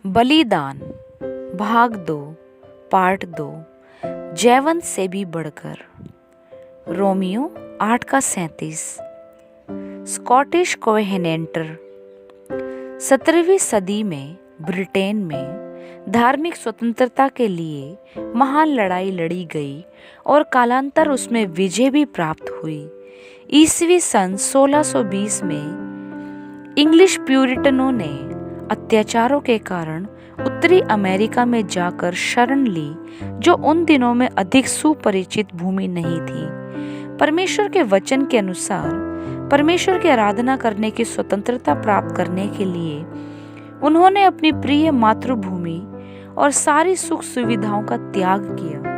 बलिदान भाग 2 पार्ट 2 जयवंत से भी बढ़कर। रोमियो 8 का 37। स्कॉटिश कोहेनेंटर। 17वीं सदी में ब्रिटेन में धार्मिक स्वतंत्रता के लिए महान लड़ाई लड़ी गई और कालांतर उसमें विजय भी प्राप्त हुई। ईस्वी सन 1620 में इंग्लिश प्यूरिटनों ने अत्याचारों के कारण उत्तरी अमेरिका में जाकर शरण ली, जो उन दिनों में अधिक सुपरिचित भूमि नहीं थी। परमेश्वर के वचन के अनुसार परमेश्वर की आराधना करने की स्वतंत्रता प्राप्त करने के लिए उन्होंने अपनी प्रिय मातृभूमि और सारी सुख सुविधाओं का त्याग किया।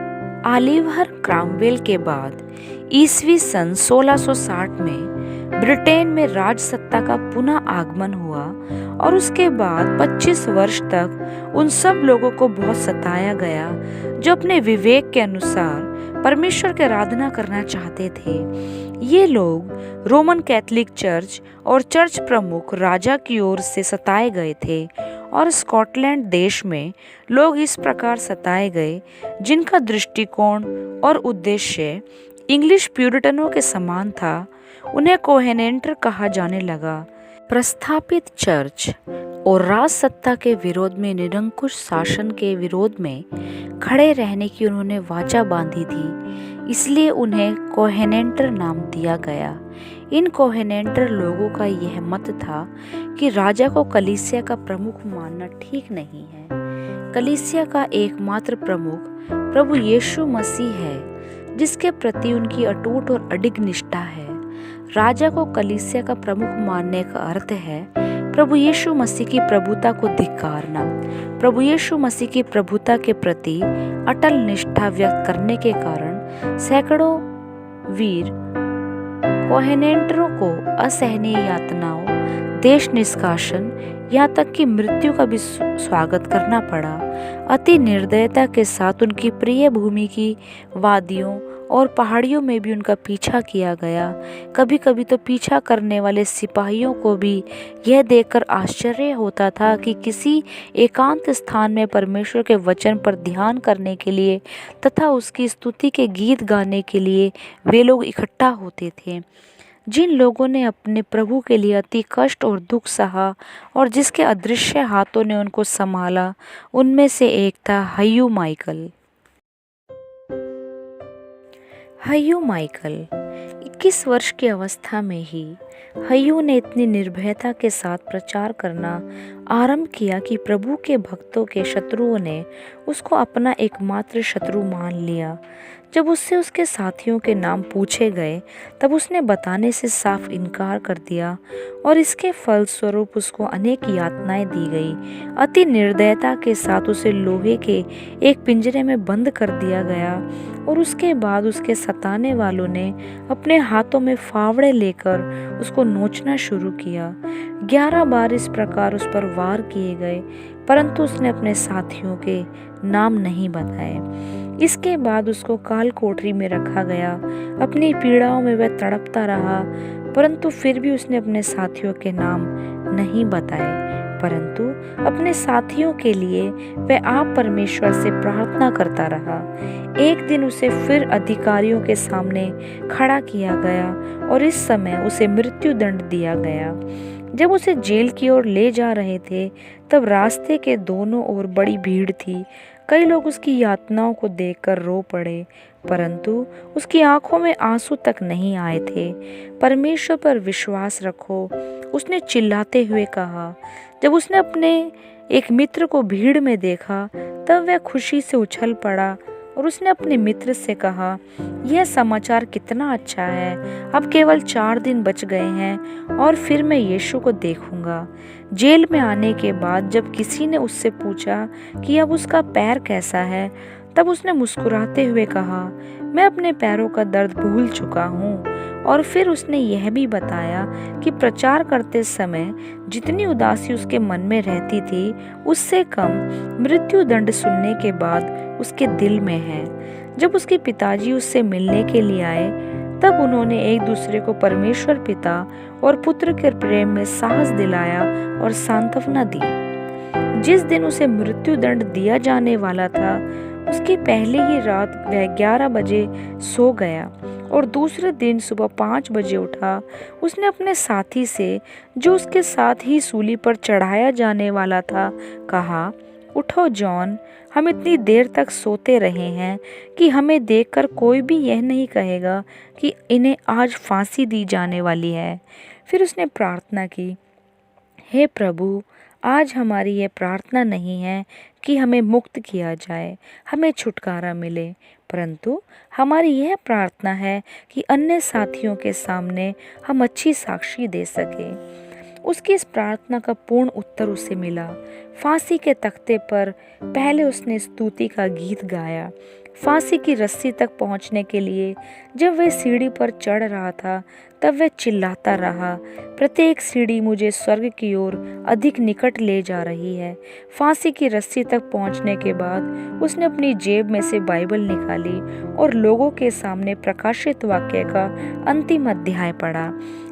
ऑलिवर क्रामवेल के बाद ईस्वी सन 1660 में ब्रिटेन में राजसत्ता का पुनः आगमन हुआ और उसके बाद 25 वर्ष तक उन सब लोगों को बहुत सताया गया जो अपने विवेक के अनुसार परमेश्वर की आराधना करना चाहते थे। ये लोग रोमन कैथोलिक चर्च और चर्च प्रमुख राजा की ओर से सताए गए थे और स्कॉटलैंड देश में लोग इस प्रकार सताए गए जिनका दृष्टिकोण और उद्देश्य इंग्लिश प्यूरिटनों के समान था। उन्हें कोहेनेंटर कहा जाने लगा। प्रस्थापित चर्च और राजसत्ता के विरोध में निरंकुश शासन के विरोध में खड़े रहने की उन्होंने वाचा बांधी थी, इसलिए उन्हें कोहेनेंटर नाम दिया गया। इन कोहेनेंटर लोगों का यह मत था कि राजा को कलीसिया का प्रमुख मानना ठीक नहीं है। कलीसिया का एकमात्र प्रमुख प्रभु यीशु मसीह है, जिसके प्रति उनकी अटूट और अडिग निष्ठा है। राजा को कलीसिया का प्रमुख मानने का अर्थ है प्रभु यीशु मसीह की प्रभुता को धिक्कारना, प्रभु यीशु मसीह की प्रभुता के प्रति अटल निष्ठा व्यक्त करने के कारण सैकड़ों वीर कोहेनेंटरों को असहनीय यातनाओं, देश निष्कासन, यहाँ तक कि मृत्यु का भी स्वागत करना पड़ा। अति निर्दयता के साथ उनकी प्रिय भूमि की वादियों और पहाड़ियों में भी उनका पीछा किया गया। कभी कभी तो पीछा करने वाले सिपाहियों को भी यह देखकर आश्चर्य होता था कि किसी एकांत स्थान में परमेश्वर के वचन पर ध्यान करने के लिए तथा उसकी स्तुति के गीत गाने के लिए वे लोग इकट्ठा होते थे। जिन लोगों ने अपने प्रभु के लिए अति कष्ट और दुख सहा और जिसके अदृश्य हाथों ने उनको संभाला, उनमें से एक था हयू माइकल। हयू माइकल 21 वर्ष की अवस्था में ही हयू ने इतनी निर्भयता के साथ प्रचार करना आरंभ किया कि प्रभु के भक्तों के शत्रुओं ने उसको अपना एकमात्र शत्रु मान लिया। जब उससे उसके साथियों के नाम पूछे गए तब उसने बताने से साफ इनकार कर दिया और इसके फलस्वरूप उसको अनेक यातनाएं दी गई। अति निर्दयता के साथ उसे लोहे के एक पिंजरे में बंद कर दिया गया और उसके बाद उसके सताने वालों ने अपने हाथों में फावड़े लेकर उसको नोचना शुरू किया। 11 बार इस प्रकार उस पर वार किए गए, परंतु उसने अपने साथियों के नाम नहीं बताए। इसके बाद उसको काल कोठरी में रखा गया। अपनी पीड़ाओं में वह तड़पता रहा, परंतु फिर भी उसने अपने साथियों के नाम नहीं बताए, परंतु अपने साथियों के लिए वह आप परमेश्वर से प्रार्थना करता रहा। एक दिन उसे फिर अधिकारियों के सामने खड़ा किया गया और इस समय उसे मृत्यु दंड दिया गया। जब उसे जेल की ओर ले जा रहे थे तब रास्ते के दोनों ओर बड़ी भीड़ थी। कई लोग उसकी यातनाओं को देखकर रो पड़े, परंतु उसकी आंखों में आंसू तक नहीं आए थे। परमेश्वर पर विश्वास रखो, उसने चिल्लाते हुए कहा। जब उसने अपने एक मित्र को भीड़ में देखा तब वह खुशी से उछल पड़ा और उसने अपने मित्र से कहा, यह समाचार कितना अच्छा है। अब केवल 4 दिन बच गए हैं और फिर मैं यीशु को देखूंगा। जेल में आने के बाद जब किसी ने उससे पूछा कि अब उसका पैर कैसा है, तब उसने मुस्कुराते हुए कहा, मैं अपने पैरों का दर्द भूल चुका हूँ। और फिर उसने यह भी बताया कि प्रचार करते समय जितनी उदासी उसके मन में रहती थी, उससे कम मृत्यु दंड सुनने के बाद उसके दिल में है। जब उसके पिताजी उससे मिलने के लिए आए तब उन्होंने एक दूसरे को परमेश्वर पिता और पुत्र के प्रेम में साहस दिलाया और सांत्वना दी। जिस दिन उसे मृत्यु दंड दिया जाने वाला था, उसकी पहले ही रात वह 11 बजे सो गया और दूसरे दिन सुबह 5 बजे उठा। उसने अपने साथी से, जो उसके साथ ही सूली पर चढ़ाया जाने वाला था, कहा, उठो जॉन, हम इतनी देर तक सोते रहे हैं कि हमें देखकर कोई भी यह नहीं कहेगा कि इन्हें आज फांसी दी जाने वाली है। फिर उसने प्रार्थना की, हे प्रभु, आज हमारी यह प्रार्थना नहीं है कि हमें मुक्त किया जाए, हमें छुटकारा मिले, परंतु हमारी यह प्रार्थना है कि अन्य साथियों के सामने हम अच्छी साक्षी दे सकें। उसकी इस प्रार्थना का पूर्ण उत्तर उसे मिला। फांसी के तख्ते पर पहले उसने स्तुति का गीत गाया। फांसी की रस्सी तक पहुंचने के लिए जब वह सीढ़ी पर चढ़ रहा था, तब वह चिल्लाता रहा, प्रत्येक सीढ़ी मुझे स्वर्ग की ओर अधिक निकट ले जा रही है। फांसी की रस्सी तक पहुंचने के बाद उसने अपनी जेब में से बाइबल निकाली और लोगों के सामने प्रकाशित वाक्य का अंतिम अध्याय पढ़ा।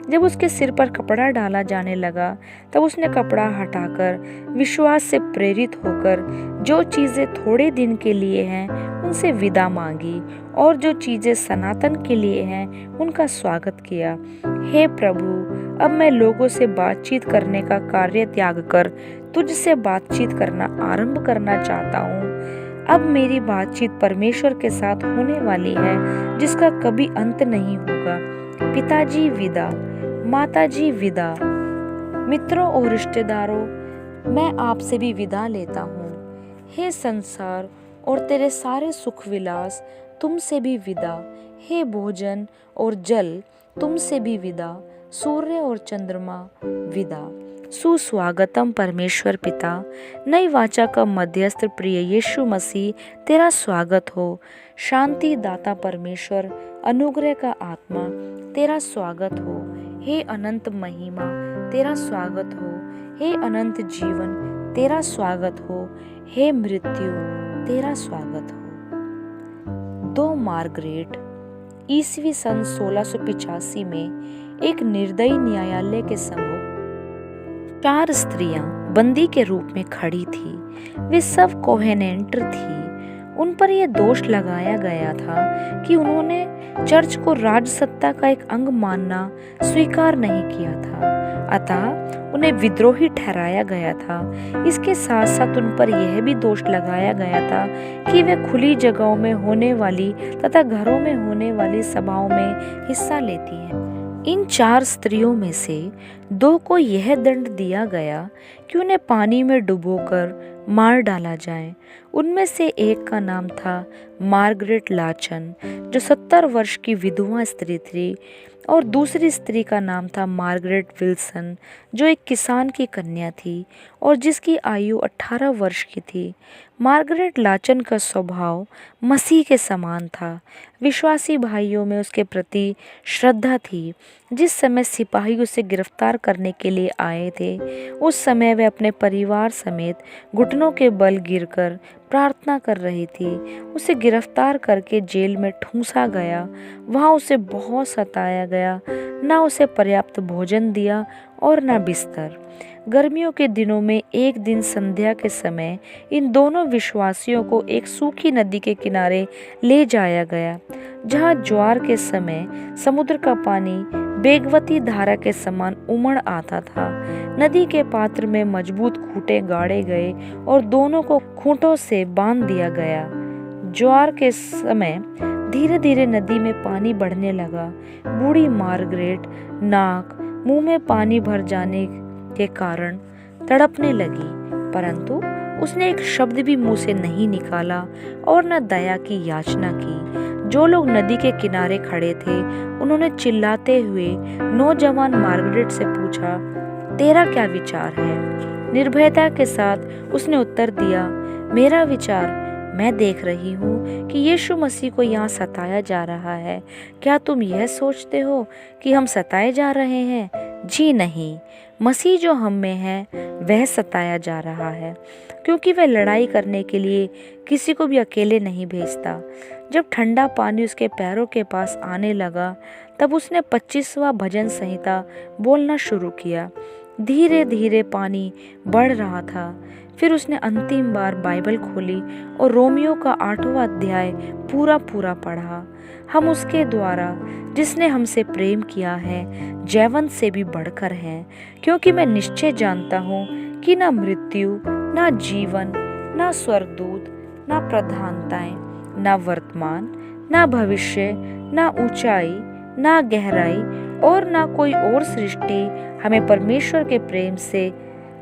जब उसके सिर पर कपड़ा डाला जाने लगा, तब उसने कपड़ा हटाकर विश्वास से प्रेरित होकर जो चीज़ें थोड़े दिन के लिए हैं उनसे विदा मांगी और जो चीज़ें सनातन के लिए हैं उनका स्वागत किया। हे प्रभु, अब मैं लोगों से बातचीत करने का कार्य त्याग कर तुझसे बातचीत करना आरंभ करना चाहता हूँ। अब मेरी बातचीत परमेश्वर के साथ होने वाली है, जिसका कभी अंत नहीं होगा। पिताजी विदा, माताजी विदा, मित्रों और रिश्तेदारों, मैं आपसे भी विदा लेता हूँ। हे संसार और तेरे सारे सुख विलास, तुमसे भी विदा। हे भोजन और जल, तुमसे भी विदा। सूर्य और चंद्रमा विदा। सुस्वागतम परमेश्वर पिता, नई वाचा का मध्यस्थ प्रिय यीशु मसीह, तेरा स्वागत हो। शांति दाता परमेश्वर, अनुग्रह का आत्मा, तेरा स्वागत हो। हे अनंत महिमा, तेरा स्वागत हो। हे अनंत जीवन, तेरा स्वागत हो। हे मृत्यु, तेरा स्वागत हो। 2 मार्गरेट ईस्वी सन 1685 में एक निर्दयी न्यायालय के सम्मुख 4 स्त्रियां बंदी के रूप में खड़ी थी। वे सब कोहेनेंटर थी। उन पर यह दोष लगाया गया था कि उन्होंने चर्च को राजसत्ता का एक अंग मानना स्वीकार नहीं किया था, अतः उन्हें विद्रोही ठहराया गया था। इसके साथ साथ उन पर यह भी दोष लगाया गया था कि वे खुली जगहों में होने वाली तथा घरों में होने वाली सभाओं में हिस्सा लेती हैं। इन 4 स्त्रियों में से 2 को यह दंड दिया गया कि उन्हें पानी में डुबोकर मार डाला जाए। उनमें से एक का नाम था मार्गरेट लाचन, जो 70 वर्ष की विधवा स्त्री थी, और दूसरी स्त्री का नाम था मार्गरेट विल्सन, जो एक किसान की कन्या थी और जिसकी आयु 18 वर्ष की थी। मार्गरेट लाचन का स्वभाव मसीह के समान था। विश्वासी भाइयों में उसके प्रति श्रद्धा थी। जिस समय सिपाही उसे गिरफ्तार करने के लिए आए थे, उस समय वह अपने परिवार समेत घुटनों के बल गिरकर प्रार्थना कर रही थी। उसे गिरफ्तार करके जेल में ठूंसा गया। वहाँ उसे बहुत सताया गया। न उसे पर्याप्त भोजन दिया और न बिस्तर। गर्मियों के दिनों में एक दिन संध्या के समय इन दोनों विश्वासियों को एक सूखी नदी के किनारे ले जाया गया, जहाँ ज्वार के समय समुद्र का पानी बेगवती धारा के समान उमड़ आता था। नदी के पात्र में मजबूत खूंटे गाड़े गए और दोनों को खूंटों से बांध दिया गया। ज्वार के समय धीरे धीरे नदी में पानी बढ़ने लगा। बूढ़ी मार्गरेट नाक मुंह में पानी भर जाने के कारण तड़पने लगी, परंतु उसने एक शब्द भी मुंह से नहीं निकाला और न दया की याचना की। जो लोग नदी के किनारे खड़े थे, उन्होंने चिल्लाते हुए नौजवान मार्गरेट से पूछा, तेरा क्या विचार है? निर्भयता के साथ उसने उत्तर दिया, मेरा विचार, मैं देख रही हूँ कि यीशु मसीह को यहाँ सताया जा रहा है। क्या तुम यह सोचते हो कि हम सताए जा रहे हैं? जी नहीं, मसीह जो हम में है वह सताया जा रहा है, क्योंकि वह लड़ाई करने के लिए किसी को भी अकेले नहीं भेजता। जब ठंडा पानी उसके पैरों के पास आने लगा, तब उसने 25वां भजन संहिता बोलना शुरू किया। धीरे धीरे पानी बढ़ रहा था। फिर उसने अंतिम बार बाइबल खोली और रोमियो का 8वां अध्याय पूरा पढ़ा। हम उसके द्वारा जिसने हमसे प्रेम किया है जैवन से भी बढ़कर है, क्योंकि मैं निश्चय जानता हूँ कि ना मृत्यु, ना जीवन, ना स्वर्गदूत, ना प्रधानताएं, ना वर्तमान, ना भविष्य, ना ऊंचाई, ना गहराई और ना कोई और सृष्टि हमें परमेश्वर के प्रेम से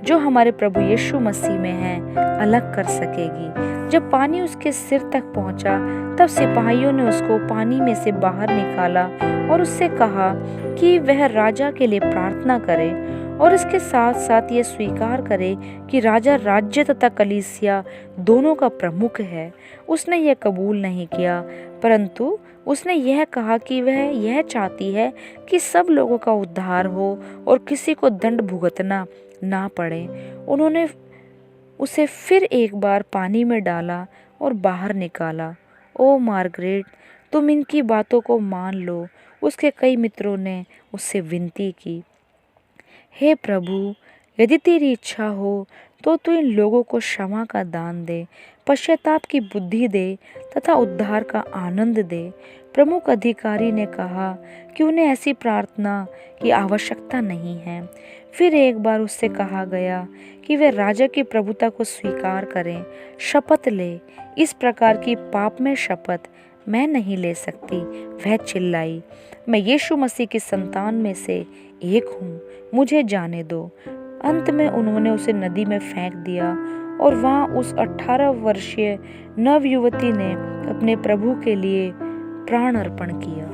जो हमारे प्रभु यीशु मसीह में है अलग कर सकेगी। जब पानी उसके सिर तक पहुंचा तब सिपाहियों ने उसको पानी में से बाहर निकाला और उससे कहा कि वह राजा के लिए प्रार्थना करे और इसके साथ साथ यह स्वीकार करे कि राजा राज्य तथा कलीसिया दोनों का प्रमुख है। उसने यह कबूल नहीं किया, परंतु उसने यह कहा कि वह यह चाहती है कि सब लोगों का उद्धार हो और किसी को दंड भुगतना ना पड़े। उन्होंने उसे फिर एक बार पानी में डाला और बाहर निकाला। ओ मार्गरेट, तुम इनकी बातों को मान लो, उसके कई मित्रों ने उससे विनती की। हे प्रभु, यदि तेरी इच्छा हो तो तू इन लोगों को क्षमा का दान दे, पश्चाताप की बुद्धि दे तथा उद्धार का आनंद दे। प्रमुख अधिकारी ने कहा कि उन्हें ऐसी प्रार्थना की आवश्यकता नहीं है। फिर एक बार उससे कहा गया कि वे राजा की प्रभुता को स्वीकार करें, शपथ ले। इस प्रकार की पाप में शपथ मैं नहीं ले सकती। वह चिल्लाई, मैं यीशु मसीह की संतान में से एक हूँ, मुझे जाने दो। अंत में उन्होंने उसे नदी में फेंक दिया और वहां उस 18 वर्षीय नव युवती ने अपने प्रभु के लिए प्राण अर्पण किया।